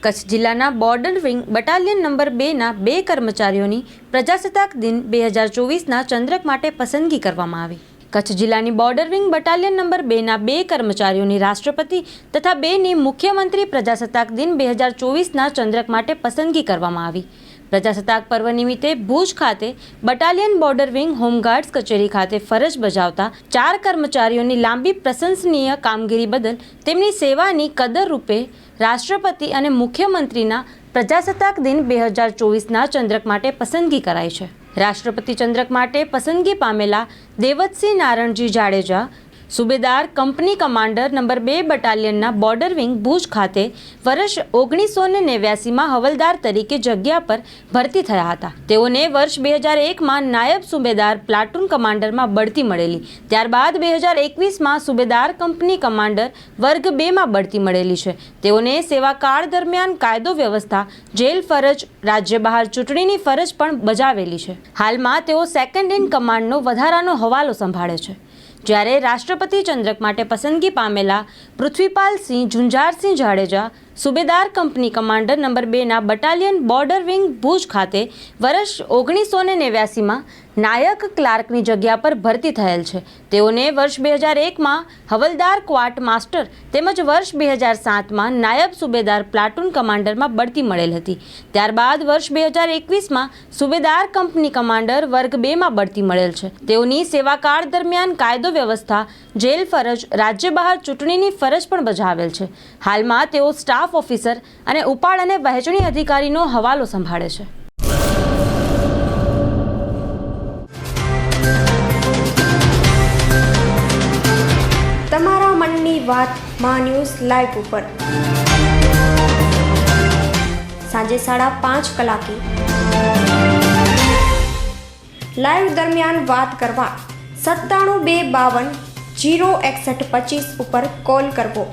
કચ્છ જિલ્લાના border wing battalion number 2ના 2 કર્મચારીઓની પ્રજાસત્તાક દિન 2024ના ચંદ્રક માટે પસંદગી કરવામાં આવી. કચ્છ જિલ્લાની બોર્ડર વિંગ બટાલિયન નંબર 2ના 2 કર્મચારીઓની રાષ્ટ્રપતિ તથા 2ની મુખ્યમંત્રી પ્રજાસત્તાક દિન 2024ના ચંદ્રક માટે પસંદગી કરવામાં આવી. પ્રજાસત્તાક પર્વ નિમિત્તે ભુજ ખાતે બટાલિયન બોર્ડર વિંગ હોમગાર્ડ્સ કચેરી ખાતે ફરજ બજાવતા 4 કર્મચારીઓની લાંબી પ્રશંસનીય કામગીરી બદલ તેમની સેવાની કદર રૂપે રાષ્ટ્રપતિ અને મુખ્યમંત્રીના પ્રજાસત્તાક દિન 2024ના ચંદ્રક માટે પસંદગી કરાઈ છે. રાષ્ટ્રપતિ ચંદ્રક માટે પસંદગી પામેલા દેવતસિંહ નારણજી જાડેજા સુબેદાર કંપની કમાન્ડર નંબર 2 બટાલિયનના બોર્ડર વિંગ ભુજ ખાતે વર્ષ 1989માં હવલદાર તરીકે જગ્યા પર ભરતી થયા હતા. તેઓને વર્ષ 2001માં નાયબ સુબેદાર પ્લાટૂન કમાન્ડરમાં બઢતી મળેલી. ત્યારબાદ 2021માં સુબેદાર કંપની કમાન્ડર વર્ગ 2માં બઢતી મળેલી છે. તેઓને સેવાકાળ દરમિયાન કાયદો વ્યવસ્થા, જેલ ફરજ, રાજ્ય બહાર ચૂંટણીની ફરજ પણ બજાવેલી છે. હાલમાં તેઓ સેકન્ડ ઇન કમાન્ડનો વધારાનો હવાલો સંભાળે છે. જ્યારે રાષ્ટ્રપતિ ચંદ્રક માટે પસંદગી પામેલા પૃથ્વીપાલસિંહ ઝુંઝારસિંહ જાડેજા સુબેદાર કંપની કમાન્ડર નંબર 2ના બટાલિયન બોર્ડર વિંગ ભુજ ખાતે વર્ષ 1989માં નાયક ક્લાર્કની જગ્યા પર ભરતી થયેલ છે. તેઓને વર્ષ 2001માં હવલદાર ક્વાર્ટ માસ્ટર તેમજ વર્ષ 2007માં નાયબ સુબેદાર પ્લાટૂન કમાન્ડરમાં બઢતી મળેલ હતી. ત્યારબાદ વર્ષ 2021માં સુબેદાર કંપની કમાન્ડર વર્ગ 2માં બઢતી મળેલ છે. તેઓની સેવાકાળ દરમિયાન કાયદો વ્યવસ્થા, જેલ ફરજ, રાજ્ય બહાર ચૂંટણીની ફરજ પણ બજાવેલ છે. હાલમાં તેઓ સ્ટાફ ઓફિસર અને ઉપાડ અને વહેંચણી અધિકારીનો હવાલો સંભાળે છે. તમારા મનની વાત માં ન્યૂઝ લાઈવ ઉપર સાંજે 5:30 કલાકે લાઈવ દરમિયાન વાત કરવા 97 252 06125 ઉપર કોલ કરવો.